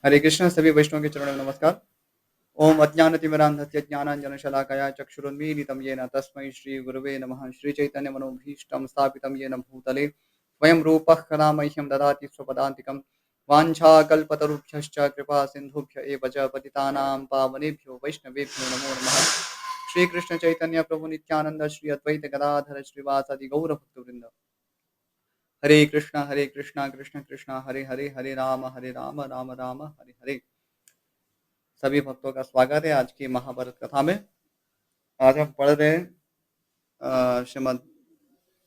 हरे कृष्ण सभी वैष्णव के चरणों में नमस्कार। ओम अज्ञानतिमिरान्धस्य ज्ञानाञ्जनशलाकया चक्षुरुन्मीलितं येन तस्मै श्रीगुरवे नमः। श्रीचैतन्यमनोभीष्टं स्थापितं येन भूतले स्वयं रूपः कदा मह्यं ददाति स्वपदान्तिकं। वाञ्छाकल्पतरुभ्यश्च कृपा सिन्धुभ्य एव च पतितानां पावनेभ्यो वैष्णवेभ्यो नमो नमः। श्रीकृष्ण चैतन्य प्रभु नित्यानंद श्री अद्वैत गदाधर श्रीवासादि गौरभक्तवृंद। हरे कृष्णा कृष्ण कृष्ण हरे हरे, हरे राम राम राम हरे हरे। सभी भक्तों का स्वागत है आज की महाभारत कथा में। आज हम पढ़ रहे हैं श्रीमद्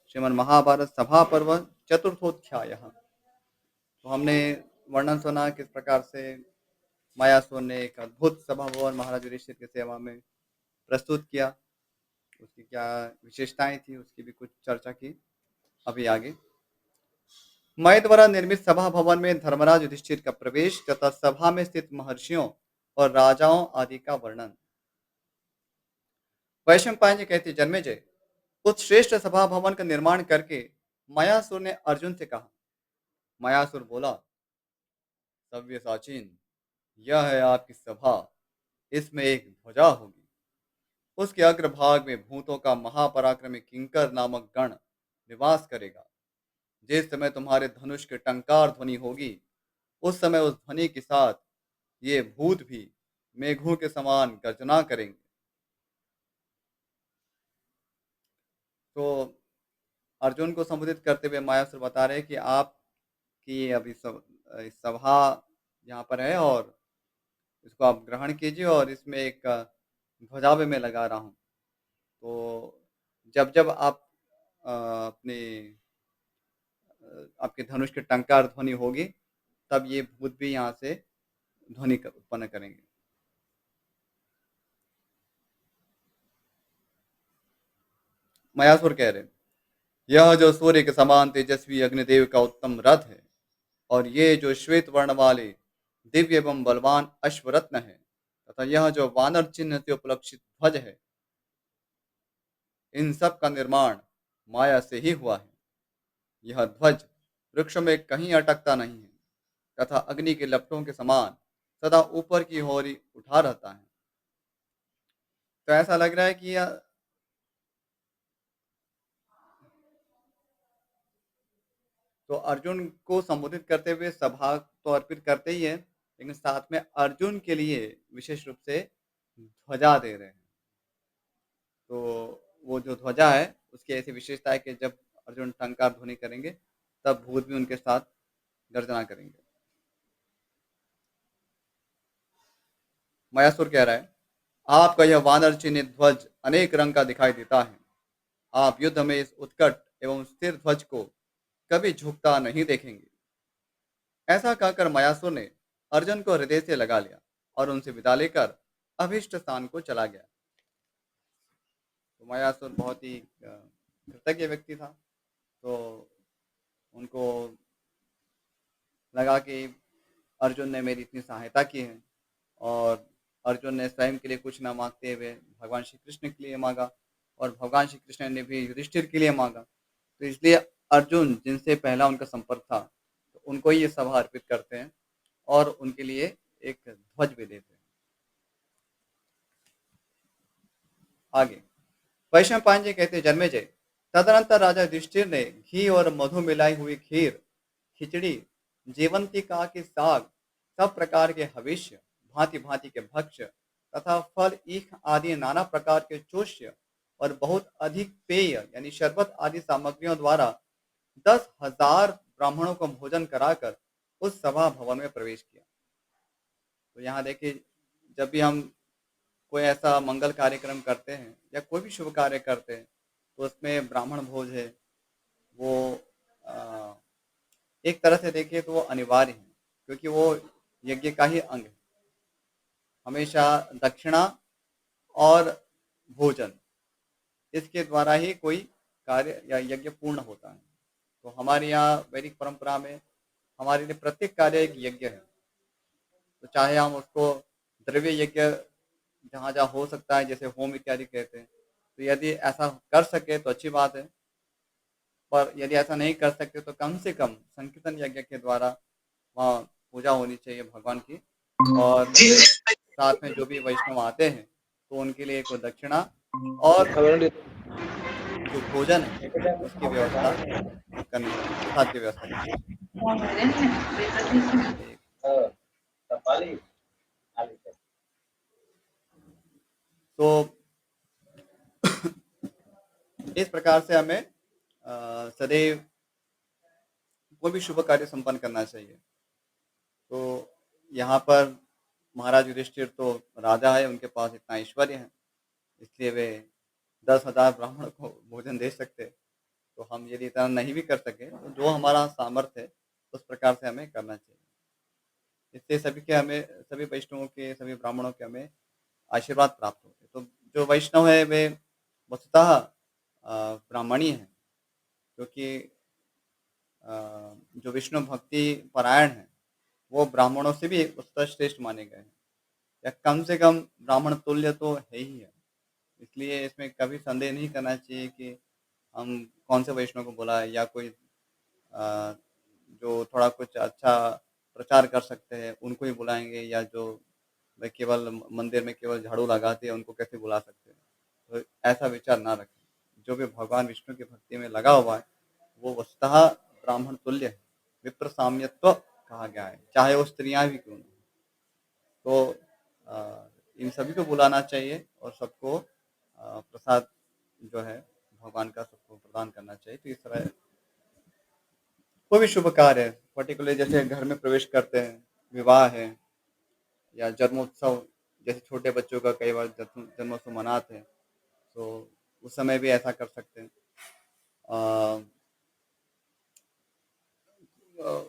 श्रीमद् महाभारत सभा पर्व चतुर्थोध्याय। तो हमने वर्णन सुना किस प्रकार से मायासुर ने एक अद्भुत सभा भवन महाराज युधिष्ठिर की सेवा में प्रस्तुत किया, उसकी क्या विशेषताएं थी उसकी भी कुछ चर्चा की। अभी आगे मय द्वारा निर्मित सभा भवन में धर्मराज युधिष्ठिर का प्रवेश तथा सभा में स्थित महर्षियों और राजाओं आदि का वर्णन। वैशंपायन जी कहते जन्मेजय, उस श्रेष्ठ सभा भवन का निर्माण करके मायासुर ने अर्जुन से कहा। मायासुर बोला, सव्यसाचीन, यह है आपकी सभा, इसमें एक ध्वजा होगी। उसके अग्रभाग में भूतों का महापराक्रमी किंकर नामक गण निवास करेगा। जिस समय तुम्हारे धनुष के टंकार ध्वनि होगी, उस समय उस ध्वनि के साथ ये भूत भी मेघों के समान गर्जना करेंगे। तो अर्जुन को संबोधित करते हुए मायासुर बता रहे हैं कि आपकी अभी इस सभा यहाँ पर है और इसको आप ग्रहण कीजिए और इसमें एक ध्वजा भी मैं लगा रहा हूँ। तो जब जब आप अपने आपके धनुष के टंकार ध्वनि होगी, तब ये भूत भी यहाँ से ध्वनि उत्पन्न करेंगे। मयासुर कह रहे, यह जो सूर्य के समान तेजस्वी अग्निदेव का उत्तम रथ है और ये जो श्वेत वर्ण वाले दिव्य एवं बलवान अश्वरत्न है तथा यह जो वानर चिन्ह से उपलक्षित ध्वज है, इन सब का निर्माण माया से ही हुआ है। यह ध्वज वृक्ष में कहीं अटकता नहीं है तथा अग्नि के लपटों के समान सदा ऊपर की ओर ही उठा रहता है। तो ऐसा लग रहा है कि यह तो अर्जुन को संबोधित करते हुए सभा तो अर्पित करते ही है, लेकिन साथ में अर्जुन के लिए विशेष रूप से ध्वजा दे रहे हैं। तो वो जो ध्वजा है उसकी ऐसी विशेषता है कि जब अर्जुन टंकार ध्वनि करेंगे तब भूत भी उनके साथ गर्जना करेंगे। मयासुर कह रहा है, आपका यह वानर चिन्हित ध्वज अनेक रंग का दिखाई देता है। आप युद्ध में इस उत्कट एवं स्थिर ध्वज को कभी झुकता नहीं देखेंगे। ऐसा कहकर मयासुर ने अर्जुन को हृदय से लगा लिया और उनसे विदा लेकर अभिष्ट स्थान को चला गया। तो मयासुर बहुत ही कृतज्ञ व्यक्ति था। तो उनको लगा कि अर्जुन ने मेरी इतनी सहायता की है और अर्जुन ने स्वयं के लिए कुछ न मांगते हुए भगवान श्री कृष्ण के लिए मांगा और भगवान श्री कृष्ण ने भी युधिष्ठिर के लिए मांगा। तो इसलिए अर्जुन जिनसे पहला उनका संपर्क था, तो उनको ही ये सभा अर्पित करते हैं और उनके लिए एक ध्वज भी देते हैं। आगे वैशंपायन जी कहते जन्मेजय, तदनंतर राजा युधिष्ठिर ने घी और मधु मिलाई हुई खीर, खिचड़ी, जीवंतिका के साग, सब प्रकार के हविष्य, भांति भांति के भक्ष्य तथा फल ईख आदि नाना प्रकार के चोष्य और बहुत अधिक पेय यानी शरबत आदि सामग्रियों द्वारा 10,000 ब्राह्मणों को भोजन कराकर उस सभा भवन में प्रवेश किया। तो यहाँ देखिए, जब भी हम कोई ऐसा मंगल कार्यक्रम करते हैं या कोई भी शुभ कार्य करते हैं, तो उसमें ब्राह्मण भोज है वो अ, एक तरह से देखिए तो वो अनिवार्य है, क्योंकि वो यज्ञ का ही अंग है। हमेशा दक्षिणा और भोजन, इसके द्वारा ही कोई कार्य या यज्ञ पूर्ण होता है। तो हमारे यहाँ वैदिक परंपरा में हमारे लिए प्रत्येक कार्य एक यज्ञ है। तो चाहे हम उसको द्रव्य यज्ञ जहाँ जहाँ हो सकता है, जैसे होम इत्यादि कहते हैं, तो यदि ऐसा कर सके तो अच्छी बात है। पर यदि ऐसा नहीं कर सकते तो कम से कम संकीर्तन यज्ञ के द्वारा वहाँ पूजा होनी चाहिए भगवान की और साथ में जो भी वैष्णव आते हैं, तो उनके लिए कोई दक्षिणा और जो भोजन है, उसकी व्यवस्था करनी चाहिए, प्रसाद की व्यवस्था करनी चाहिए। ठीक। तो इस प्रकार से हमें सदैव कोई भी शुभ कार्य संपन्न करना चाहिए। तो यहाँ पर महाराज युधिष्ठिर तो राजा है, उनके पास इतना ऐश्वर्य है, इसलिए वे 10,000 ब्राह्मण को भोजन दे सकते। तो हम यदि इतना नहीं भी कर सके, तो जो हमारा सामर्थ्य है, उस प्रकार से हमें करना चाहिए। इससे सभी वैष्णवों के, सभी ब्राह्मणों के हमें आशीर्वाद प्राप्त होते हैं। तो जो वैष्णव है, वे वस्तुतः ब्राह्मणी हैं, क्योंकि जो विष्णु भक्ति परायण है, वो ब्राह्मणों से भी वस्तुतः श्रेष्ठ माने गए हैं, या कम से कम ब्राह्मण तुल्य तो है ही है। इसलिए इसमें कभी संदेह नहीं करना चाहिए कि हम कौन से वैष्णव को बुलाएँ या कोई जो थोड़ा कुछ अच्छा प्रचार कर सकते हैं, उनको ही बुलाएँगे, या जो वे केवल मंदिर में केवल झाड़ू लगाते हैं, उनको कैसे बुला सकते हैं। तो ऐसा विचार ना रखें। जो भी भगवान विष्णु की भक्ति में लगा हुआ है, वो वस्तुतः ब्राह्मण तुल्य है। विप्र साम्यत्व कहा गया है, चाहे वो स्त्रियाँ भी क्यों ना हों। तो इन सभी को बुलाना चाहिए और सबको प्रसाद जो है भगवान का सबको प्रदान करना चाहिए। तो इस तरह कोई भी शुभ कार्य है, पर्टिकुलरली जैसे घर में प्रवेश करते हैं, विवाह है या जन्मोत्सव, जैसे छोटे बच्चों का कई बार जन्मोत्सव मनाते हैं, तो उस समय भी ऐसा कर सकते हैं। अ, अ,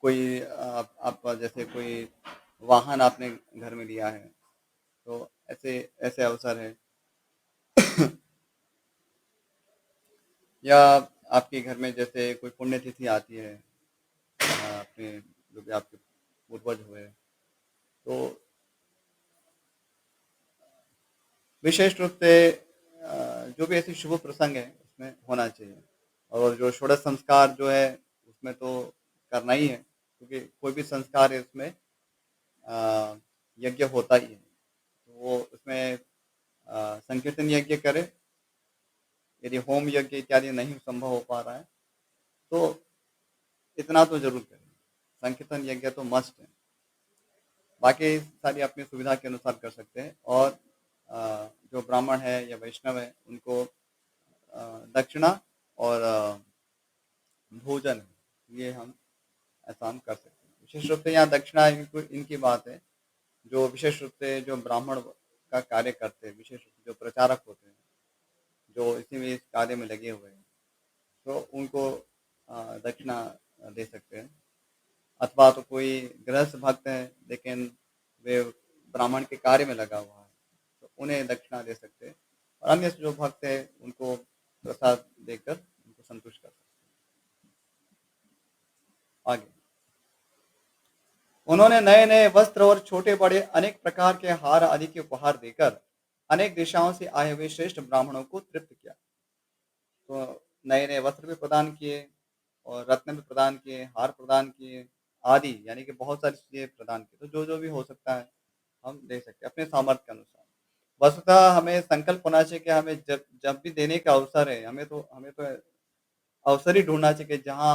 कोई आप जैसे कोई वाहन आपने घर में लिया है, तो ऐसे ऐसे अवसर है। या आपके घर में जैसे कोई पुण्यतिथि आती है, अपने जो भी आपके पूर्वज हुए, तो विशेष रूप से जो भी ऐसी शुभ प्रसंग है, उसमें होना चाहिए। और जो षोडश संस्कार जो है, उसमें तो करना ही है, क्योंकि कोई भी संस्कार है उसमें अ, यज्ञ होता ही है। तो वो उसमें संकीर्तन यज्ञ करें, यदि होम यज्ञ इत्यादि नहीं संभव हो पा रहा है, तो इतना तो ज़रूर करें। संकीर्तन यज्ञ तो मस्ट है। बाकी सारी अपनी सुविधा के अनुसार कर सकते हैं। और जो ब्राह्मण है या वैष्णव है, उनको दक्षिणा और भोजन, ये हम ऐसा हम कर सकते हैं। विशेष रूप से यहाँ दक्षिणा इनकी बात है, जो विशेष रूप से जो ब्राह्मण का कार्य करते हैं, विशेष रूप से जो प्रचारक होते हैं, जो इसी में इस कार्य में लगे हुए हैं, तो उनको दक्षिणा दे सकते हैं। अथवा तो कोई गृहस्थ भक्त है, लेकिन वे ब्राह्मण के कार्य में लगा हुआ है, तो उन्हें दक्षिणा दे सकते हैं। और अन्य जो भक्त है, उनको प्रसाद देकर उनको संतुष्ट कर सकते हैं। आगे उन्होंने नए नए वस्त्र और छोटे बड़े अनेक प्रकार के हार आदि के उपहार देकर अनेक दिशाओं से आए हुए श्रेष्ठ ब्राह्मणों को तृप्त किया। तो नए नए वस्त्र भी प्रदान किए और रत्न भी प्रदान किए, हार प्रदान किए, आदि यानी कि बहुत सारी चीजें प्रदान की। तो जो जो भी हो सकता है, हम दे सकते हैं अपने सामर्थ्य के अनुसार। वस्तुतः हमें संकल्प होना चाहिए कि हमें जब जब भी देने का अवसर है, हमें तो अवसर ही ढूंढना चाहिए कि जहाँ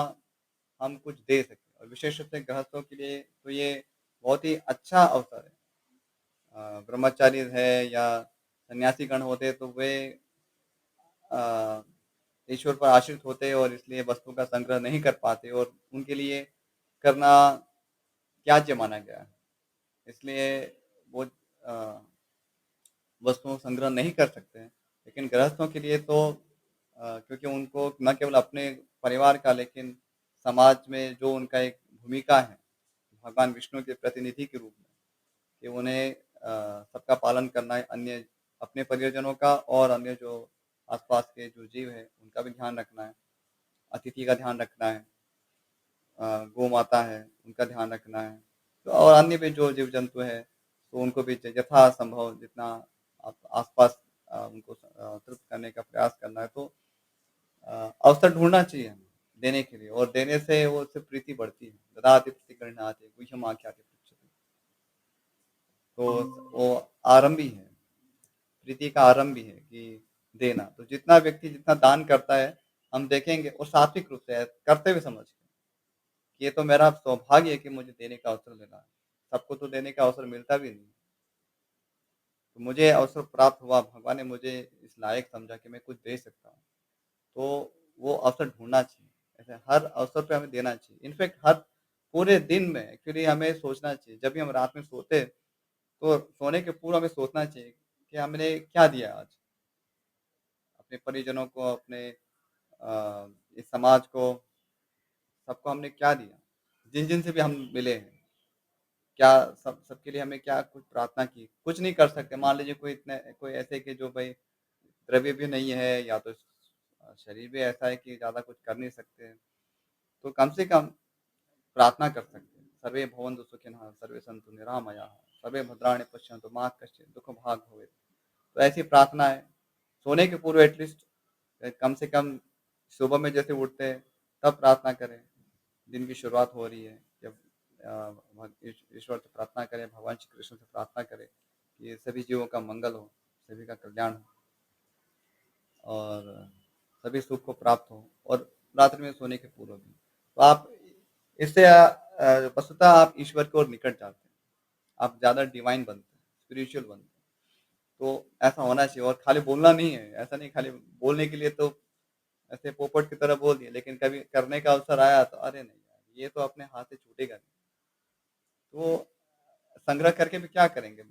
हम कुछ दे सकें। और विशेष रूप से गृहस्थों के लिए तो ये बहुत ही अच्छा अवसर है। ब्रह्मचारी है या सन्यासी गण होते हैं, तो वे अ, ईश्वर पर आश्रित होते हैं और इसलिए वस्तु का संग्रह नहीं कर पाते, और उनके लिए करना त्याज्य माना गया है। इसलिए वो वस्तुओं का संग्रह नहीं कर सकते हैं। लेकिन गृहस्थों के लिए तो क्योंकि उनको न केवल अपने परिवार का, लेकिन समाज में जो उनका एक भूमिका है, भगवान विष्णु के प्रतिनिधि के रूप में, कि उन्हें सबका पालन करना है, अन्य अपने परिजनों का और अन्य जो आसपास के जो जीव हैं, उनका भी ध्यान रखना है, अतिथि का ध्यान रखना है, गौ माता है, उनका ध्यान रखना है। तो और अन्य भी जो जीव-जंतु हैं, तो उनको भी यथासंभव जितना आप आस-पास उनको तृप्त करने का प्रयास करना है। तो अवसर ढूँढना चाहिए हमें, देने के लिए, और देने से वो उससे प्रीति बढ़ती है। ददाति प्रतिगृह्णाति गुह्यमाख्याति पृच्छति। तो वो आरंभ ही है, प्रीति का आरंभ भी है कि देना। तो जितना व्यक्ति जितना दान करता है, हम देखेंगे और सात्विक रूप से करते हुए समझ के, कि ये तो मेरा सौभाग्य है कि मुझे देने का अवसर मिला है। सबको तो देने का अवसर मिलता भी नहीं। तो मुझे अवसर प्राप्त हुआ, भगवान ने मुझे इस लायक समझा कि मैं कुछ दे सकता हूँ। तो वो अवसर ढूँढना चाहिए। ऐसे हर अवसर पे हमें देना चाहिए। इनफैक्ट हर पूरे दिन में एक्चुअली हमें सोचना चाहिए। जब भी हम रात में सोते हैं, तो सोने के पूर्व हमें सोचना चाहिए कि हमने क्या दिया आज? अपने परिजनों को, अपने इस समाज को, सबको हमने क्या दिया? जिन-जिन से भी हम मिले हैं, क्या सबके लिए हमें क्या कुछ प्रार्थना की? कुछ नहीं कर सकते। मान लीजिए कोई ऐसे कि जो भई द्रव्य भी नहीं है, या तो शरीर भी ऐसा है कि ज़्यादा कुछ कर नहीं सकते हैं, तो कम से कम प्रार्थना कर सकते हैं। सर्वे भवन्तु सुखिनः, सर्वे सन्तु निरामयाः, सर्वे भद्राणि पश्यन्तु मा कश्चित् दुःखभाग् भवेत्। तो ऐसी प्रार्थना है। सोने के पूर्व एटलीस्ट कम से कम सुबह में जैसे उठते हैं, तब प्रार्थना करें। दिन की शुरुआत हो रही है, जब ईश्वर से प्रार्थना करें, भगवान श्री कृष्ण से प्रार्थना करें कि सभी जीवों का मंगल हो, सभी का कल्याण हो, और सभी सुख को प्राप्त हो, और रात्रि में सोने के पूर्व भी। तो आप इससे वस्तुतः आप ईश्वर की ओर निकट जाते हैं। आप ज़्यादा डिवाइन बनते हैं, स्पिरिचुअल बनते हैं। तो ऐसा होना चाहिए, और खाली बोलना नहीं है। ऐसा नहीं खाली बोलने के लिए तो ऐसे पोपट की तरह बोल दिया, लेकिन कभी करने का अवसर आया तो अरे नहीं यार, ये तो अपने हाथ से छूटेगा नहीं। तो संग्रह करके भी क्या करेंगे?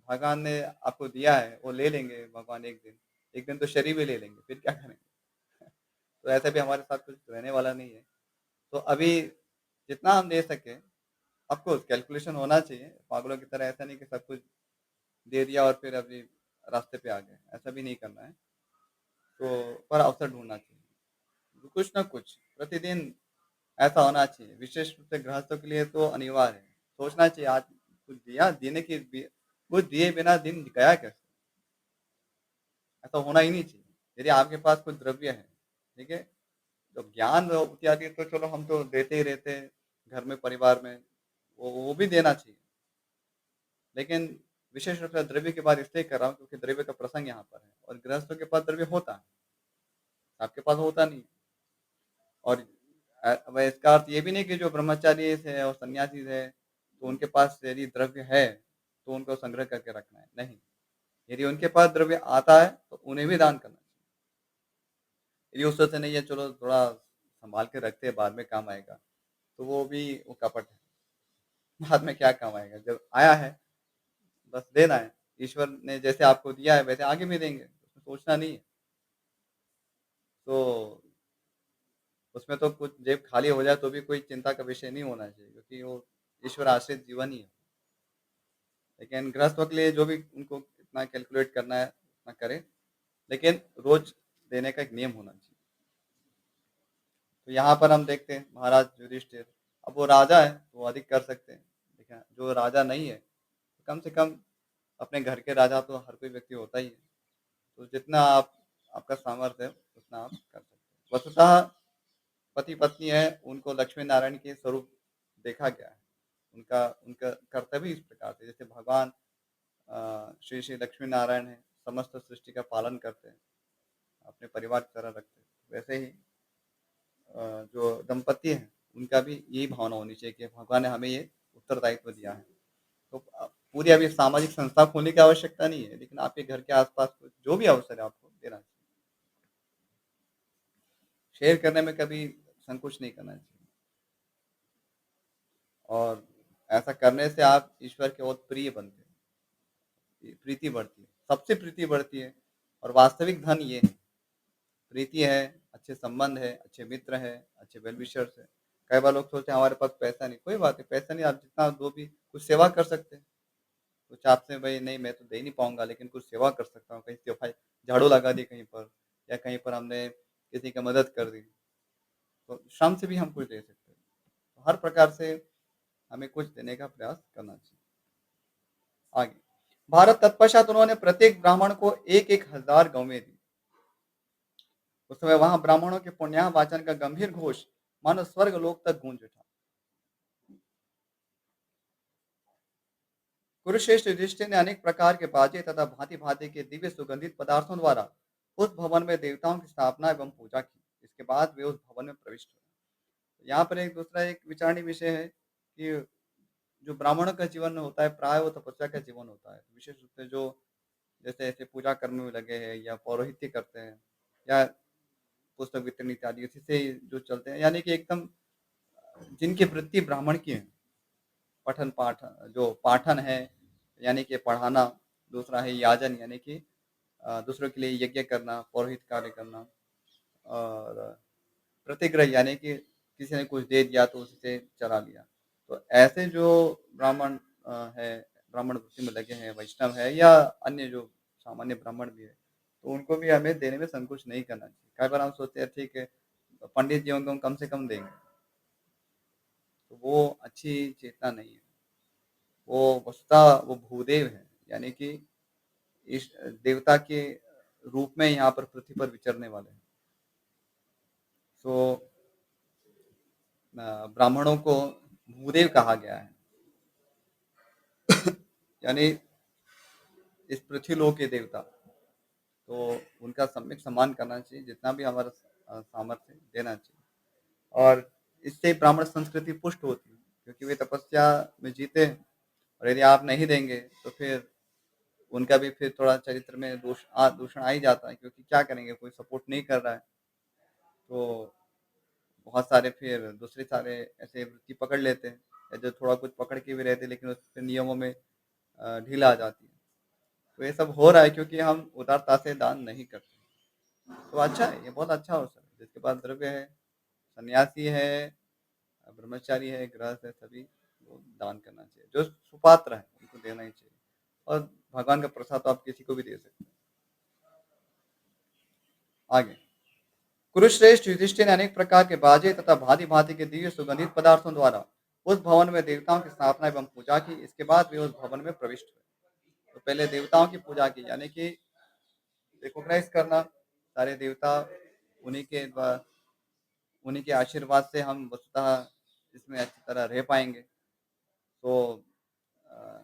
भगवान ने आपको दिया है, वो ले लेंगे भगवान एक दिन। एक दिन तो शरीर भी ले लेंगे, फिर क्या करेंगे? तो ऐसा भी हमारे साथ कुछ रहने वाला नहीं है। तो अभी जितना हम दे सकें, ऑफ कोर्स कैलकुलेशन होना चाहिए। पागलों की तरह ऐसा नहीं कि सब कुछ दे दिया और फिर अभी रास्ते पे आ गए, ऐसा भी नहीं करना है। तो पर अवसर ढूँढना चाहिए। कुछ ना कुछ प्रतिदिन ऐसा होना चाहिए। विशेष रूप से गृहस्थों के लिए तो अनिवार्य है। सोचना चाहिए आज कुछ दिया, देने के कुछ दिए बिना दिन गया कैसे? ऐसा होना ही नहीं चाहिए। यदि आपके पास कुछ द्रव्य है, ठीक है? तो ज्ञान इत्यादि तो चलो हम तो देते ही रहते हैं, घर में, परिवार में, वो भी देना चाहिए। लेकिन विशेष रूप से द्रव्य की बात इसलिए कर रहा हूँ क्योंकि द्रव्य का प्रसंग यहाँ पर है, और गृहस्थों के पास द्रव्य होता है, आपके पास होता नहीं। और अब इसका अर्थ ये भी नहीं कि जो ब्रह्मचारी है और सन्यासी है, तो उनके पास यदि द्रव्य है, तो उनको संग्रह करके रखना है, नहीं। यदि उनके पास द्रव्य आता है, तो उन्हें भी दान करना चाहिए। यदि उससे से नहीं है, चलो थोड़ा सँभाल के रखते हैं, बाद में काम आएगा, तो वो कपट है। बाद में क्या काम आएगा? जब आया है, बस देना है। ईश्वर ने जैसे आपको दिया है, वैसे आगे भी देंगे, उसमें सोचना नहीं है। तो उसमें तो कुछ जेब खाली हो जाए तो भी कोई चिंता का विषय नहीं होना चाहिए, क्योंकि वो ईश्वर आश्रित जीवन ही है। लेकिन गृहस्थों के लिए जो भी उनको इतना कैलकुलेट करना है, उतना करें, लेकिन रोज़ देने का एक नियम होना चाहिए। तो यहाँ पर हम देखते हैं महाराज युधिष्ठिर, अब वो राजा है तो वो अधिक कर सकते हैं, लेकिन जो राजा नहीं है, तो कम से कम अपने घर के राजा तो हर कोई व्यक्ति होता ही है। तो जितना आपका सामर्थ्य है, उतना आप कर सकते हैं। वस्तुतः पति-पत्नी है, उनको लक्ष्मी नारायण के स्वरूप देखा गया है। उनका उनका कर्तव्य इस प्रकार से, जैसे भगवान श्री श्री लक्ष्मी नारायण हैं, समस्त सृष्टि का पालन करते हैं, अपने परिवार की तरह रखते हैं। वैसे ही जो दंपति हैं, उनका भी यही भावना होनी चाहिए कि भगवान ने हमें ये उत्तरदायित्व दिया है। तो पूरी अभी सामाजिक संस्था खोलने की आवश्यकता नहीं है, लेकिन आपके घर के आस-पास कुछ जो भी अवसर है आपको देना चाहिए। शेयर करने में कभी संकोच नहीं करना चाहिए, और ऐसा करने से आप ईश्वर के और प्रिय बनते हैं, प्रीति बढ़ती है, सबसे प्रीति बढ़ती है, और वास्तविक धन ये है, प्रीति है, अच्छे संबंध है, अच्छे मित्र है, अच्छे वेल विशर्स है। कई बार लोग सोचते हैं हमारे पास पैसा नहीं, कोई बात नहीं, पैसा नहीं, आप जितना दो भी कुछ सेवा कर सकते हैं। कुछ आपसे भाई नहीं, मैं तो दे नहीं पाऊँगा, लेकिन कुछ सेवा कर सकता हूँ, कहीं सफाई झाड़ू लगा दी कहीं पर, या कहीं पर हमने किसी की मदद कर दी, तो श्रम से भी हम कुछ दे सकते हैं। तो हर प्रकार से हमें कुछ देने का प्रयास करना चाहिए। आगे, भारत तत्पश्चात उन्होंने प्रत्येक ब्राह्मण को 1-1 हज़ार गौवें दी। उस समय वहां ब्राह्मणों के पुण्याह वाचन का गंभीर घोष मानो स्वर्ग लोक तक गूंज उठा। कुरुश्रेष्ठ युधिष्ठिर ने अनेक प्रकार के बाजे तथा भांति भांति के दिव्य सुगंधित पदार्थों द्वारा उस भवन में देवताओं की स्थापना एवं पूजा की। इसके बाद वे उस भवन में प्रविष्ट हुए। यहाँ पर एक दूसरा एक विचारणीय विषय है कि जो ब्राह्मणों का जीवन होता है प्राय वो तपस्या का जीवन होता है। विशेष रूप से जो जैसे ऐसे पूजा कर्म में लगे हैं या पौरोहित्य करते हैं या पुस्तक वितरण इत्यादि इसी से जो चलते हैं, यानी कि एकदम जिनकी वृत्ति ब्राह्मण की है। पठन पाठ जो पाठन है यानी कि पढ़ाना, दूसरा है याजन यानी कि दूसरों के लिए यज्ञ करना, पौरोहित कार्य करना और प्रतिग्रह यानी कि किसी ने कुछ दे दिया तो उसी से चला लिया। तो ऐसे जो ब्राह्मण है, ब्राह्मण वृत्ति में लगे हैं, वैष्णव है या अन्य जो सामान्य ब्राह्मण भी है, तो उनको भी हमें देने में संकोच नहीं करना चाहिए। कई बार हम सोचते हैं ठीक है, पंडित जी को हम कम से कम देंगे, तो वो अच्छी चेतना नहीं है। वो वस्तुतः वो भूदेव है, यानी कि इस देवता के रूप में यहाँ पर पृथ्वी पर विचरने वाले हैं। तो ब्राह्मणों को भूदेव कहा गया है, यानी इस पृथ्वी लोक के देवता। तो उनका सम्यक सम्मान करना चाहिए, जितना भी हमारा सामर्थ्य देना चाहिए। और इससे ब्राह्मण संस्कृति पुष्ट होती है, क्योंकि वे तपस्या में जीते हैं। और यदि आप नहीं देंगे तो फिर उनका भी फिर थोड़ा चरित्र में दूषण आ ही जाता है, क्योंकि क्या करेंगे, कोई सपोर्ट नहीं कर रहा है। तो बहुत सारे फिर दूसरे सारे ऐसे वृत्ति पकड़ लेते हैं, या जो थोड़ा कुछ पकड़ के भी रहते हैं लेकिन उस फिर नियमों में ढील आ जाती है। तो ये सब हो रहा है क्योंकि हम उदारता से दान नहीं करते। तो अच्छा है, ये बहुत अच्छा अवसर है। जिसके पास द्रव्य है, सन्यासी है, ब्रह्मचारी है, गृहस्थ है, सभी को दान करना चाहिए। जो सुपात्र है उनको देना ही चाहिए। और भगवान का प्रसाद तो आप किसी को भी दे सकते हैं। आगे, कुरुश्रेष्ठ युधिष्ठिर ने अनेक प्रकार के बाजे तथा भांति भांति के दिव्य सुगंधित पदार्थों द्वारा उस भवन में देवताओं की स्थापना एवं पूजा की। इसके बाद वे उस भवन में प्रविष्ट हुए। तो पहले देवताओं की पूजा की, यानी कि रिकॉग्नाइज करना सारे देवता उन्हीं के उन्हीं के आशीर्वाद से हम वस्तुतः इसमें अच्छी तरह रह पाएंगे। तो अ,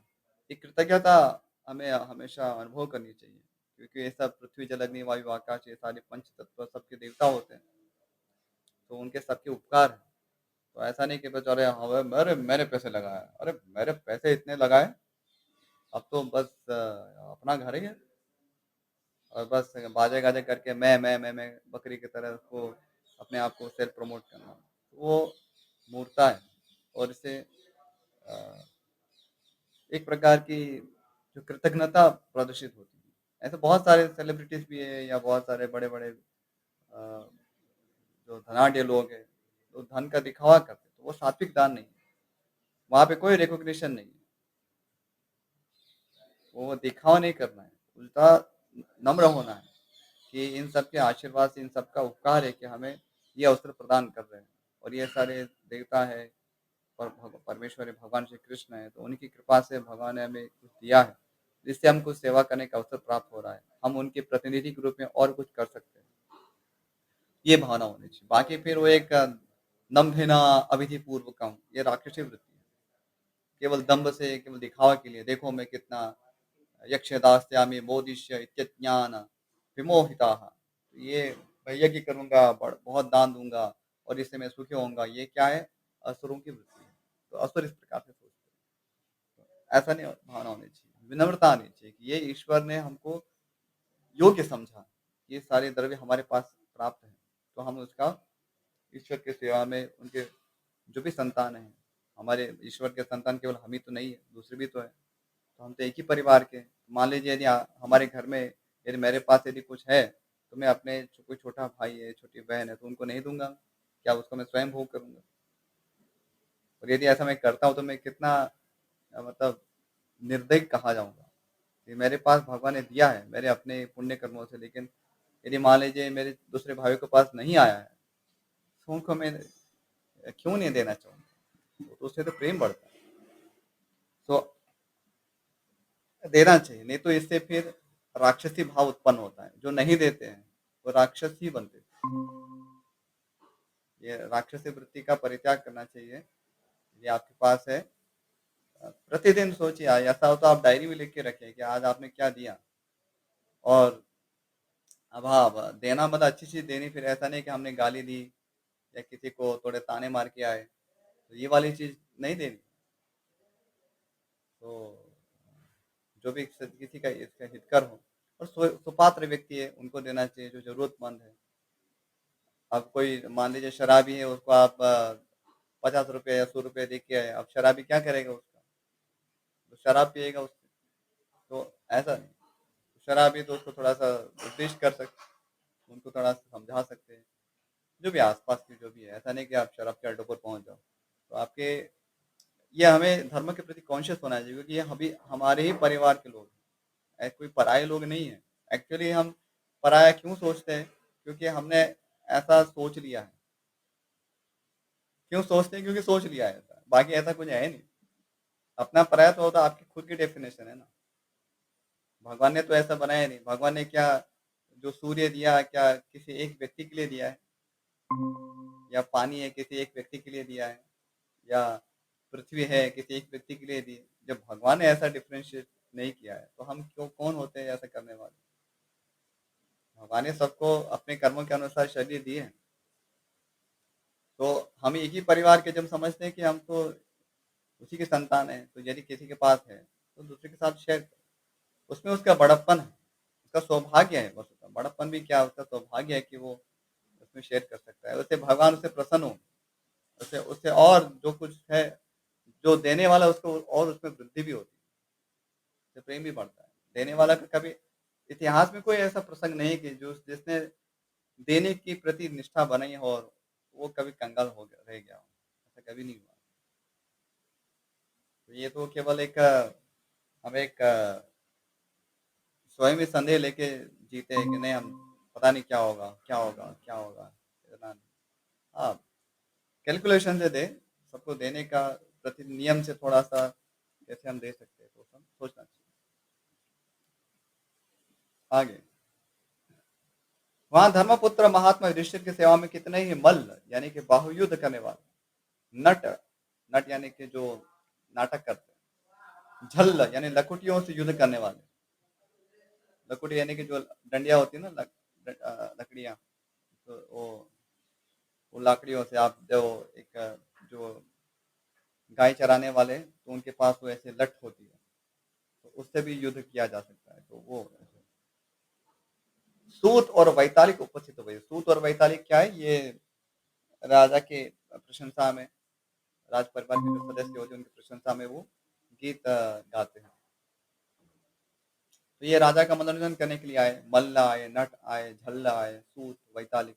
एक कृतज्ञता हमें हमेशा अनुभव करनी चाहिए, क्योंकि ये सब पृथ्वी जल अग्नि वायु आकाश ये सारे पंच तत्व सबके देवता होते हैं। तो उनके सबके उपकार हैं। तो ऐसा नहीं कि बेचारे हाँ अरे मैंने पैसे लगाए, अरे मेरे पैसे इतने लगाए, अब तो बस अपना घर ही है और बस बाजे गाजे करके मैं बकरी की तरह उसको अपने आप को सेल्फ प्रमोट करना, वो मूर्खता है। और इससे अ, एक प्रकार की जो कृतज्ञता प्रदर्शित होती है। ऐसे बहुत सारे सेलिब्रिटीज भी है या बहुत सारे बड़े बड़े जो धनाढ़ लोग हैं, तो धन का दिखावा करते हैं, तो वो सात्विक दान नहीं है। वहाँ पे कोई रिकॉग्निशन नहीं है, वो दिखावा नहीं करना है, उल्टा नम्र होना है कि इन सब के आशीर्वाद से इन सब का उपकार है कि हमें ये अवसर प्रदान कर रहे हैं। और ये सारे देवता है और परमेश्वर है, भगवान श्री कृष्ण है, तो उनकी कृपा से भगवान ने हमें कुछ दिया है, जिससे हमको सेवा करने का अवसर प्राप्त हो रहा है। हम उनके प्रतिनिधि के रूप में और कुछ कर सकते हैं, ये भावना होनी चाहिए। बाकी फिर वो एक दंभेन अविधि पूर्वकम, ये राक्षसी वृत्ति है। केवल दंभ से, केवल दिखावा के लिए, देखो मैं कितना यक्ष दास्यामि मोदिष्य इत्यज्ञान विमोहिता, ये मैं यज्ञ करूंगा, बहुत दान दूंगा और इससे मैं सुखी होऊंगा, ये क्या है, असुरों की वृत्ति है। तो असुर इस प्रकार से सोचते हैं। ऐसा नहीं भावना होनी चाहिए, विनम्रता आनी चाहिए कि ये ईश्वर ने हमको योग्य समझा, ये सारे द्रव्य हमारे पास प्राप्त है, तो हम उसका ईश्वर की सेवा में उनके जो भी संतान हैं, हमारे ईश्वर के संतान केवल हम ही तो नहीं है, दूसरे भी तो है। तो हम तो एक ही परिवार के हैं। मान लीजिए यदि हमारे घर में यदि मेरे पास यदि कुछ है, तो मैं अपने कोई छोटा भाई है, छोटी बहन है, तो उनको नहीं दूँगा, क्या उसको मैं स्वयं भोग करूँगा? और यदि ऐसा मैं करता हूँ तो मैं कितना मतलब निर्दयी कहा जाऊँगा कि मेरे पास भगवान ने दिया है मेरे अपने पुण्य कर्मों से, लेकिन यदि मान लीजिए मेरे दूसरे भाइयों के पास नहीं आया है, तो उनको मैं क्यों नहीं देना चाहूँगा? तो उससे तो प्रेम बढ़ता है। तो देना चाहिए, नहीं तो इससे फिर राक्षसी भाव उत्पन्न होता है। जो नहीं देते हैं, वो राक्षस ही बनते हैं। ये राक्षसी वृत्ति का परित्याग करना चाहिए। ये आपके पास है, प्रतिदिन सोचिए, ऐसा हो तो आप डायरी में लिख के रखें कि आज आपने क्या दिया। और अब हाँ, अब देना मतलब अच्छी चीज़ देनी, फिर ऐसा नहीं कि हमने गाली दी या किसी को थोड़े ताने मार के आए, तो ये वाली चीज़ नहीं देनी। तो जो भी किसी का इसका हितकर हो और सुपात्र व्यक्ति है, उनको देना चाहिए जो ज़रूरतमंद है। अब कोई मान लीजिए शराबी है, उसको आप ₹50 या ₹100 दे के आए, अब शराबी क्या करेगा उसका? तो शराब पिएगा उससे, तो ऐसा नहीं। शराबी तो उसको थोड़ा-सा उपदेश कर सकते, उनको थोड़ा-सा समझा सकते हैं। जो भी आस-पास के जो भी है, ऐसा नहीं कि आप शराब के अड्डों पर पहुँच जाओ। तो आपके ये हमें धर्म के प्रति कॉन्शियस होना चाहिए, क्योंकि ये अभी हमारे ही परिवार के लोग हैं, कोई पराये लोग नहीं हैं। एक्चुअली हम पराया क्यों सोचते हैं? क्योंकि हमने ऐसा सोच लिया है। क्यों सोचते हैं? क्योंकि सोच लिया है ऐसा, बाकी ऐसा कुछ है नहीं। अपना पराया तो होता आपकी खुद की डेफिनेशन है ना। भगवान ने तो ऐसा बनाया नहीं। भगवान ने क्या जो सूर्य दिया, क्या किसी एक व्यक्ति के लिए दिया है? या पानी है किसी एक व्यक्ति के लिए दिया है? या पृथ्वी है किसी एक व्यक्ति के लिए दी है? जब भगवान ने ऐसा डिफरेंशिएट नहीं किया है, तो हम क्यों कौन होते हैं ऐसा करने वाले? भगवान ने सबको अपने कर्मों के अनुसार शरीर दिए हैं। तो हम एक ही परिवार के जब समझते हैं कि हम तो उसी के संतान हैं, तो यदि किसी के पास है, तो दूसरे के साथ शेयर करें। उसमें उसका बड़प्पन है, उसका सौभाग्य है, बस उसका बड़प्पन भी क्या, उसका सौभाग्य है कि वो उसमें शेयर कर सकता है। उससे भगवान उससे प्रसन्न हो, उससे उससे और जो कुछ है, जो देने वाला उसको और उसमें वृद्धि भी होती है, उससे प्रेम भी बढ़ता है। देने वाला का कभी इतिहास में कोई ऐसा प्रसंग नहीं कि जो जिसने देने के प्रति निष्ठा बनाई हो और वो कभी कंगाल हो गया रह गया हो, ऐसा कभी नहीं हुआ। तो ये तो केवल एक हम एक स्वयं ही संदेह लेके जीते हैं कि नहीं, हम पता नहीं क्या होगा, क्या होगा, क्या होगा, इतना नहीं। हाँ, कैलकुलेशन से दे, सबको देने का प्रति नियम से थोड़ा-सा कैसे हम दे सकते हैं, तो सब सोचना चाहिए। आगे, वहाँ धर्मपुत्र महात्मा युधिष्ठिर की सेवा में कितने ही मल्ल यानी कि बाहुयुद्ध करने वाले, नट, नट यानी कि जो नाटक करते हैं, झल्ल यानी लकुटियों से युद्ध करने वाले, लकुटी यानी कि जो डंडियाँ होती है ना, लकड़ियाँ, तो वो लकड़ियों से आप जो एक जो गाय चराने वाले, तो उनके पास वो ऐसे लठ होती है, तो उससे भी युद्ध किया जा सकता है। तो वो ऐसे सूत और वैतालिक उपस्थित हुए। सूत और वैतालिक क्या है? ये राजा के प्रशंसा में, राज परिवार के जो सदस्य होते हैं उनकी प्रशंसा में वो गीत गाते हैं। तो ये राजा का मनोरंजन करने के लिए आए, मल्ल आए, नट आए, झल्ल आए, सूत, वैतालिक।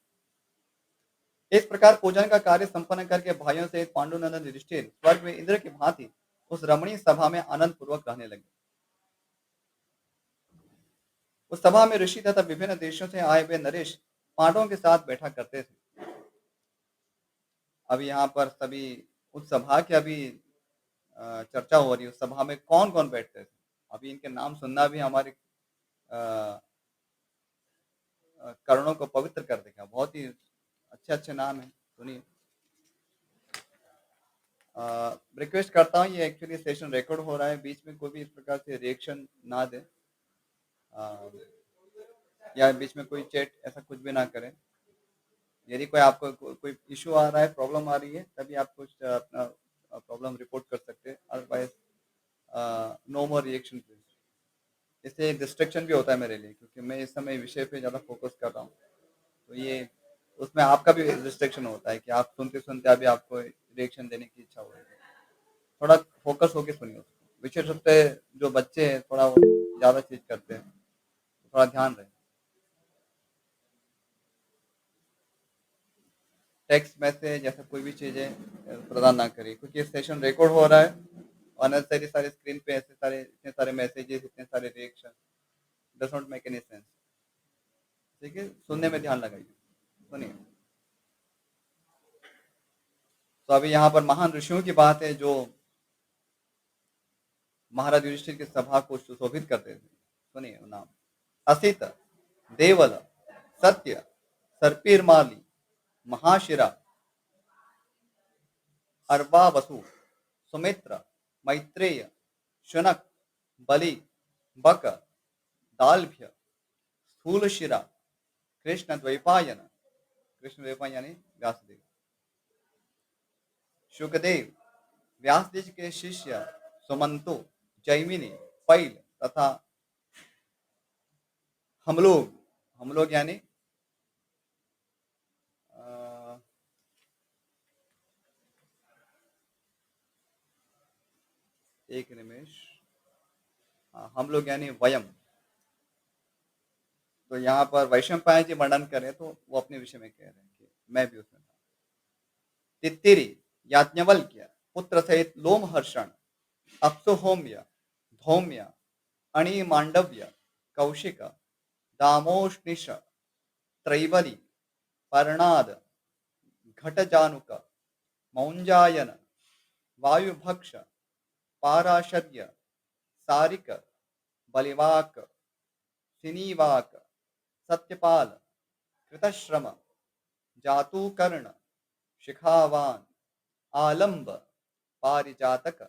इस प्रकार पूजन का कार्य संपन्न करके भाइयों सहित पांडुनंदन युधिष्ठिर स्वर्ग में इंद्र की भांति उस रमणीय सभा में आनंद पूर्वक रहने लगे। उस सभा में ऋषि तथा विभिन्न देशों से आए हुए नरेश पांडवों के साथ बैठा करते थे। अब यहाँ पर सभी उस सभा की अभी चर्चा हो रही है। उस सभा में कौन कौन बैठते थे, अभी इनके नाम सुनना भी हमारे करणों को पवित्र कर देगा। बहुत ही अच्छे अच्छे नाम है, सुनिए। रिक्वेस्ट करता हूँ, ये एक्चुअली सेशन रिकॉर्ड हो रहा है, बीच में कोई भी इस प्रकार से रिएक्शन ना दे, या बीच में कोई चैट ऐसा कुछ भी ना करें। यदि कोई आपको कोई इशू आ रहा है, प्रॉब्लम आ रही है, तभी आप कुछ अपना प्रॉब्लम रिपोर्ट कर सकते हैं। Otherwise no more reaction please. इससे डिस्ट्रैक्शन भी होता है मेरे लिए, क्योंकि मैं इस समय विषय पे ज़्यादा फोकस कर रहा हूँ। तो ये उसमें आपका भी डिस्ट्रैक्शन होता है कि आप सुनते सुनते अभी आपको रिएक्शन देने की इच्छा हो रही है। थोड़ा फोकस होके सुनिए उसको। विशेष रूप से जो बच्चे हैं, थोड़ा वो ज़्यादा चीज़ करते हैं, तो थोड़ा ध्यान रहे। टेक्स्ट मैसेज ऐसा कोई भी चीज़ें प्रदान ना करिए, क्योंकि ये सेशन रिकॉर्ड हो रहा है। अननेसेसरी सारे स्क्रीन पे ऐसे सारे इतने सारे मैसेजेस, इतने सारे reaction, does not make any sense. ठीक है, सुनने में ध्यान लगाइए, सुनिए। तो अभी यहाँ पर महान ऋषियों की बात है जो महाराज युधिष्ठिर की सभा को सुशोभित करते थे। सुनिए नाम: असित, देवल, सत्य, सर्पिर्माली, महाशिरा, अर्वावसु, सुमित्र, मैत्रेय, शुनक, बलि, बक, दालभ्य, स्थूलशिरा, कृष्ण द्वैपायन, कृष्ण द्वैपायन यानी व्यासदेव, शुकदेव, व्यासदेव के शिष्य सुमंतु, जैमिनी, पैल तथा हम लोग, हम लोग यानी अ, एक निमिष, हाँ, हम लोग यानी वयम। तो यहाँ पर वैशम पायन जी वर्णन करें तो वो अपने विषय में कह रहे हैं कि मैं भी उसमें था। तित्तिरी, याज्ञवल्क्य, पुत्र सहित लोमहर्षण, अप्सुहोम्य, धौम्य, अणि मांडव्य, कौशिक, दामोष्णिश, त्रैबली, पर्णाद, घटजानुक, मौंजायन, वायुभक्ष, पाराशर्य, सारिक, बलिवाक, सिनीवाक, सत्यपाल, कृतश्रम, जातुकर्ण, शिखावान, आलंब, पारिजातक,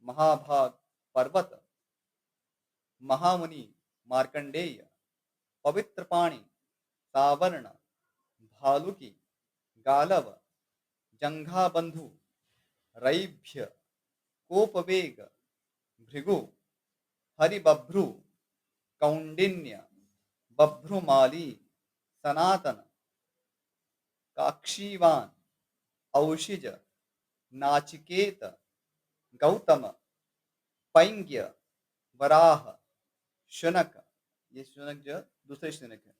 महाभाग, पर्वत, महामुनि, मार्कंडेय, पवित्र पाणी, सावर्ण, भालुकी, गालव, जंघाबंधु, रैभ्य, कोपवेग, भृगु, हरिबभ्रु, कौंडिन्य, बभ्रुमाली, सनातन, काक्षीवान, औशिज, नाचिकेत, गौतम, पैंग्य, वराह, शुनक, ये शुनक जो दूसरे शुनक है,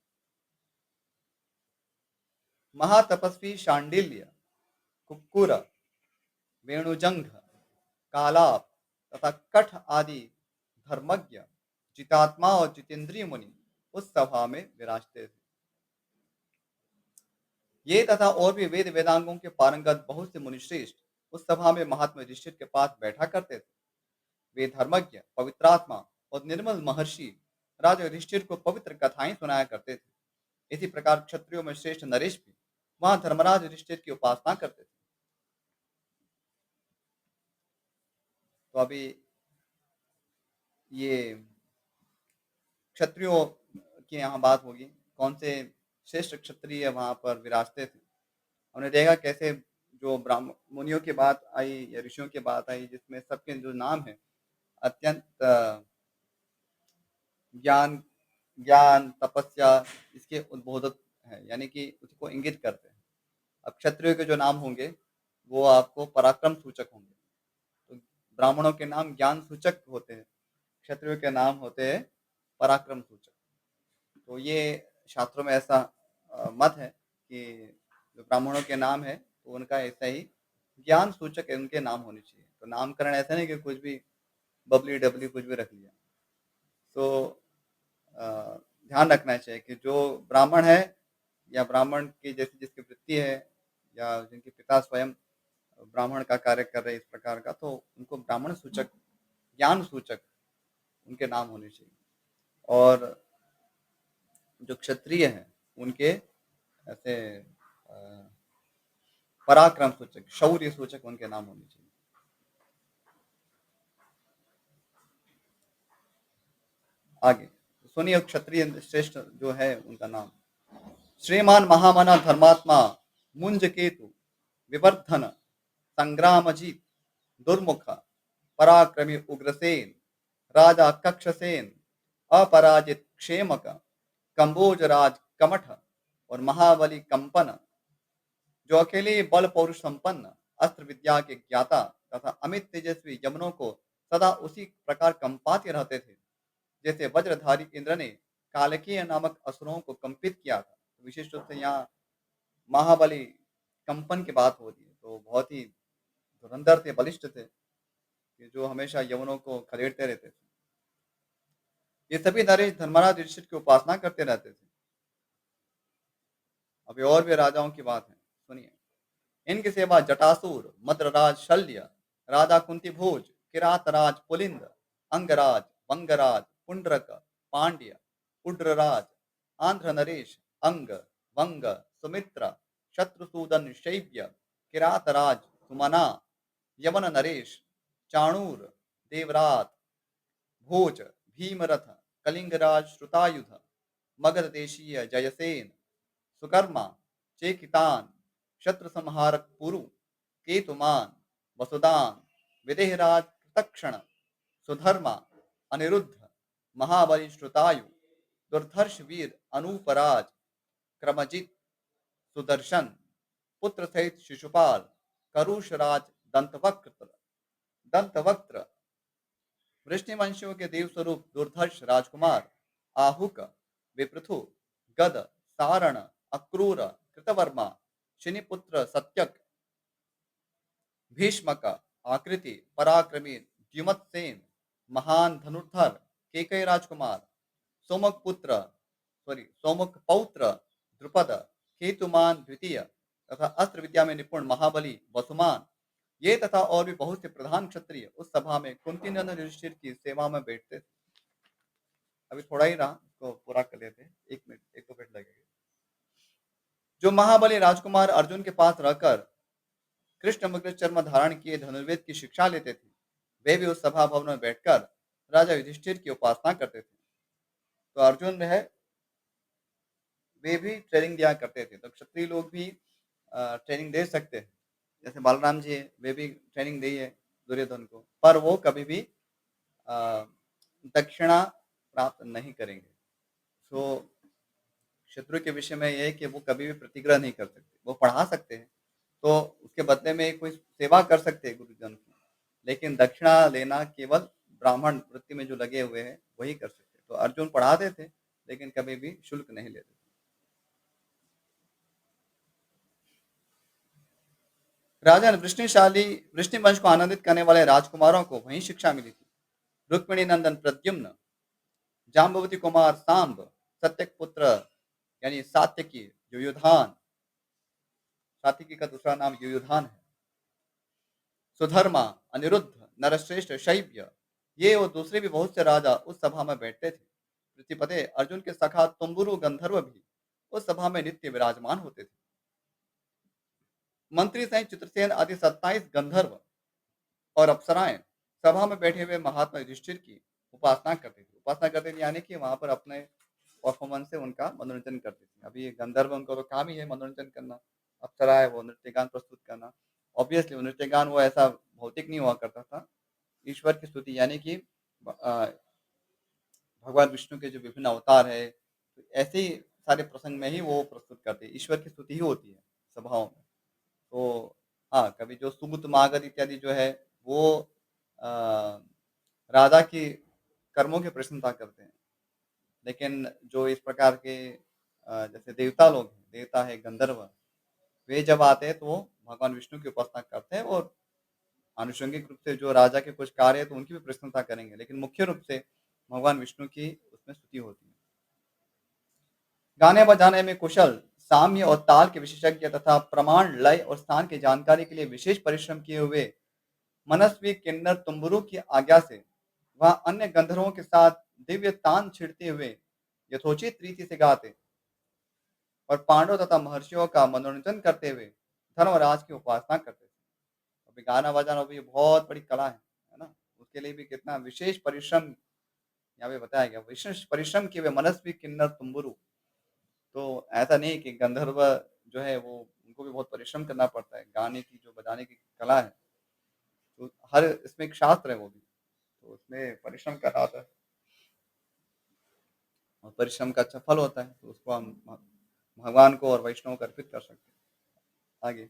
महातपस्वी शांडिल्य, कुक्कुर, वेणुजंघ, कालाप तथा कठ आदि धर्मज्ञ, जितात्मा और जितेंद्रिय मुनि उस सभा में विराजते थे। ये तथा और भी वेद वेदांगों के पारंगत बहुत से मुनिश्रेष्ठ उस सभा में महात्मा युधिष्ठिर के पास बैठा करते थे। वे धर्मज्ञ, पवित्रात्मा और निर्मल महर्षि राजा युधिष्ठिर को पवित्र कथाएं सुनाया करते थे। इसी प्रकार क्षत्रियों में श्रेष्ठ नरेश भी वहां धर्मराज युधिष्ठिर की उपासना करते थे। तो अभी ये क्षत्रियों की यहाँ बात होगी, कौन से श्रेष्ठ क्षत्रिय वहां पर विराजते थे। हमने देखा कैसे जो ब्राह्मण मुनियों की बात आई या ऋषियों की बात आई, जिसमें सबके जो नाम है अत्यंत ज्ञान ज्ञान तपस्या इसके उद्बोधक है, यानी कि उसको इंगित करते हैं। अब क्षत्रियों के जो नाम होंगे वो आपको पराक्रम सूचक होंगे। तो ब्राह्मणों के नाम ज्ञान सूचक होते हैं, क्षत्रियों के नाम होते हैं पराक्रम सूचक। तो ये शास्त्रों में ऐसा मत है कि जो ब्राह्मणों के नाम है तो उनका ऐसा ही ज्ञान सूचक उनके नाम होने चाहिए। तो नामकरण ऐसा नहीं कि कुछ भी बबली डबली कुछ भी रख लिया। तो ध्यान रखना चाहिए कि जो ब्राह्मण है या ब्राह्मण की जैसी जिसकी वृत्ति है या जिनके पिता स्वयं ब्राह्मण का कार्य कर रहे हैं इस प्रकार का, तो उनको ब्राह्मण सूचक ज्ञान सूचक उनके नाम होने चाहिए। और जो क्षत्रिय हैं उनके ऐसे पराक्रम सूचक शौर्य सूचक उनके नाम होने चाहिए। आगे सुनिए क्षत्रिय श्रेष्ठ जो है उनका नाम, श्रीमान महामना धर्मात्मा, मुंज केतु, विवर्धन, संग्रामजीत, दुर्मुख, पराक्रमी उग्रसेन, राजा कक्षसेन, अपराजित क्षेमक, कंबोजराज कमठ और महाबली कंपन, जो अकेले बल पौरुष संपन्न, अस्त्र विद्या के ज्ञाता तथा अमित तेजस्वी यमनों को सदा उसी प्रकार कंपाते रहते थे जैसे वज्रधारी इंद्र ने कालकीय नामक असुरों को कंपित किया था। विशेष रूप से यहाँ महाबली कंपन की बात हो रही है, तो बहुत ही धुरंधर थे, बलिष्ठ थे, कि जो हमेशा यवनों को खदेड़ते रहते थे। ये सभी नरेश धर्मराज युधिष्ठिर की उपासना करते रहते थे। अभी और भी राजाओं की बात है, सुनिए। इनकी सेवा जटासुर, मद्रराज शल्य, राजा कुंती भोज, किरातराज पुलिंद, अंगराज, वंगराज, पुंडरक, पांड्य, उड्रराज, आंध्र नरेश, अंग, वंग, सुमित्र, शत्रुसूदन, शैब्य, किरातराज, सुमना, यमन नरेश, चाणूर, देवरात, भोज, भीमरथ, कलिंगराज, श्रुतायुध, मगध देशीय जयसेन, सुकर्मा, चेकितान, शत्रु संहारक पुरु, केतुमान, वसुदान, विदेहराज कृतक्षण, सुधर्मा, अनिरुद्ध, महाबली श्रुतायु, दुर्धर्ष वीर अनूपराज, क्रमजित, सुदर्शन, पुत्र सहित शिशुपाल, करुषराज, दंतवक्त्र दंतवक्त्र, वृष्णिवंशियों के देव स्वरूप दुर्धर्ष राजकुमार, आहुक, विपृथु, गद, सारण, अक्रूर, कृतवर्मा, शनिपुत्र सत्यक, भीष्मक, आकृति, पराक्रमी, द्युमत्सेन, महान धनुर्धर, केकई राजकुमार, सोमक पुत्र सोमक पौत्र द्रुपद, केतुमान द्वितीय तथा अस्त्र विद्या में निपुण महाबली वसुमान, ये तथा और भी बहुत से प्रधान क्षत्रिय उस सभा में कुंती नंदन युधिष्ठिर की सेवा में बैठते थे। अभी थोड़ा ही रहा, इसको पूरा कर लेते हैं, 1 मिनट 1-2 मिनट लगेगा। जो महाबली राजकुमार अर्जुन के पास रहकर कृष्ण मृग चर्म धारण किए धनुर्वेद की शिक्षा लेते थे, वे भी उस सभा भवन में बैठकर राजा युधिष्ठिर की उपासना करते थे। तो अर्जुन है, वे भी ट्रेनिंग दिया करते थे। तो क्षत्रिय लोग भी ट्रेनिंग दे सकते हैं, जैसे बालराम जी है, वे भी ट्रेनिंग दी है दुर्योधन को, पर वो कभी भी दक्षिणा प्राप्त नहीं करेंगे। तो शत्रु के विषय में यह है कि वो कभी भी प्रतिग्रह नहीं कर सकते, वो पढ़ा सकते हैं, तो उसके बदले में कोई सेवा कर सकते हैं गुरुजन की, लेकिन दक्षिणा लेना केवल ब्राह्मण वृत्ति में जो लगे हुए हैं वही कर सकते। तो अर्जुन पढ़ाते थे, लेकिन कभी भी शुल्क नहीं लेते। राजा ने वृष्णि वंश को आनंदित करने वाले राजकुमारों को वही शिक्षा मिली थी। रुक्मिणी नंदन प्रद्युम्न, जाम्बवती कुमार सांब, सत्यक पुत्र यानी सात्यकी, युयुधान, सात्यकी का दूसरा नाम युयुधान है, सुधर्मा, अनिरुद्ध, नरश्रेष्ठ, शैब्य, ये और दूसरे भी बहुत से राजा उस सभा में बैठते थे। प्रतिपदे अर्जुन के सखा तुम्बुरु गंधर्व भी उस सभा में नित्य विराजमान होते थे। मंत्री सहित चित्रसेन आदि 27 गंधर्व और अप्सराएं सभा में बैठे हुए महात्मा युधिष्ठिर की उपासना करते थे। उपासना करते थे यानी कि वहां पर अपने परफॉर्मेंस से उनका मनोरंजन करते थे। अभी ये गंधर्व, उनका तो काम ही है मनोरंजन करना, अप्सरा है वो नृत्य गान प्रस्तुत करना। ऑब्वियसली वो नृत्य गान वो ऐसा भौतिक नहीं हुआ करता था, ईश्वर की स्तुति, यानी कि भगवान विष्णु के जो विभिन्न अवतार है, तो ऐसे ही सारे प्रसंग में ही वो प्रस्तुत करते हैं, ईश्वर की स्तुति ही होती है सभाओं में। तो हाँ, कभी जो सुगुत मागध इत्यादि जो है वो अ, राजा की कर्मों की प्रशंसा करते हैं, लेकिन जो इस प्रकार के जैसे देवता लोग हैं, देवता है गंधर्व, वे जब आते हैं तो वो भगवान विष्णु की उपासना करते हैं, और आनुषंगिक रूप से जो राजा के कुछ कार्य है तो उनकी भी प्रशंसा करेंगे, लेकिन मुख्य रूप से भगवान विष्णु की उसमें स्तुति होती है। गाने बजाने में कुशल, साम्य और ताल के विशेषज्ञ तथा प्रमाण, लय और स्थान की जानकारी के लिए विशेष परिश्रम किए हुए मनस्वी किन्नर तुम्बुरु की आज्ञा से वह अन्य गंधर्वों के साथ दिव्य तान छिड़ते हुए यथोचित रीति से गाते और पांडवों तथा महर्षियों का मनोरंजन करते हुए धर्मराज की उपासना करते थे। अभी गाना बजाना भी बहुत बड़ी कला है ना? उसके लिए भी कितना विशेष परिश्रम यहाँ पे बताया गया, विशेष परिश्रम किए हुए मनस्वी किन्नर तुम्बुरु। तो ऐसा नहीं कि गंधर्व जो है वो, उनको भी बहुत परिश्रम करना पड़ता है, गाने की जो बजाने की कला है, तो हर इसमें एक शास्त्र है वो भी, तो उसमें परिश्रम करना होता है और परिश्रम का अच्छा फल होता है, तो उसको हम भगवान को और वैष्णव को अर्पित कर सकते हैं। आगे,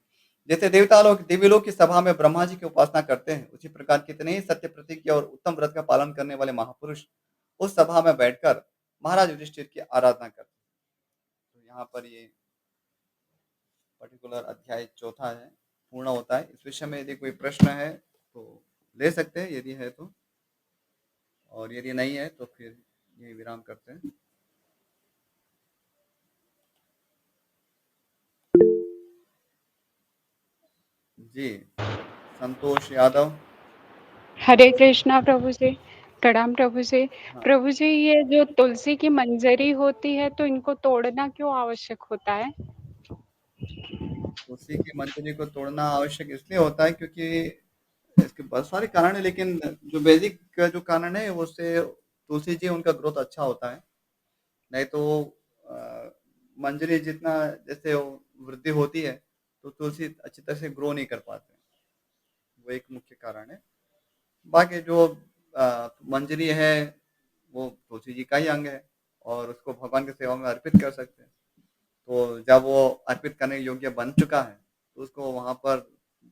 जैसे देवता लोग दिव्य लोक की सभा में ब्रह्मा जी की उपासना करते हैं, उसी प्रकार कितने ही सत्य प्रतिज्ञा और उत्तम व्रत का पालन करने वाले महापुरुष उस सभा में बैठकर महाराज युधिष्ठिर की आराधना करते हैं। तो यहाँ पर ये पर्टिकुलर अध्याय चौथा है, पूर्ण होता है। इस विषय में यदि कोई प्रश्न है तो ले सकते हैं, यदि है तो, और यदि नहीं है तो फिर ये विराम करते हैं। जी, संतोष यादव। हरे कृष्णा प्रभु जी। प्रणाम प्रभु जी। हाँ, प्रभु जी, ये जो तुलसी की मंजरी होती है, तो इनको तोड़ना क्यों आवश्यक होता है? तुलसी की मंजरी को तोड़ना आवश्यक इसलिए होता है क्योंकि इसके बहुत सारे कारण हैं, लेकिन जो बेसिक जो कारण है वो उससे तुलसी जी उनका ग्रोथ अच्छा होता है। नहीं तो अ, मंजरी जितना जैसे वो वृद्धि होती है, तो तुलसी अच्छी तरह से ग्रो नहीं कर पाते। वो एक मुख्य कारण है। बाकी जो मंजरी है, वो तुलसी जी का ही अंग है और उसको भगवान की सेवा में अर्पित कर सकते हैं। तो जब वो अर्पित करने योग्य बन चुका है, तो उसको वहाँ पर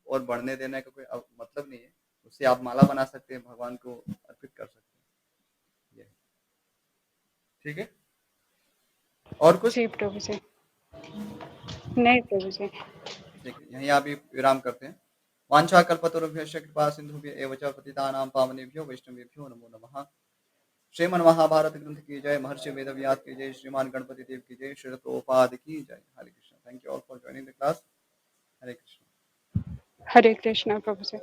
और बढ़ने देने का कोई मतलब नहीं है। उससे आप माला बना सकते हैं, भगवान को अर्पित कर सकते हैं। ये ठीक है? और कुछ? जी प्रभु जी। नहीं प्रभु जी। ठीक है, यहीं आप भी विराम करते हैं। वाञ्छाकल्पतरुभ्यश्च कृपा सिन्धुभ्य एव च पतितानां पावनेभ्यो वैष्णवेभ्यो नमो नमः। श्रीमन महाभारत ग्रंथ की जय, महर्षि वेदव्यास की जय, श्रीमान गणपति देव की जय, श्री प्रभुपाद की जय। Hare Krishna. Thank you all for joining the class. Hare Krishna. Hare Krishna प्रभु जी।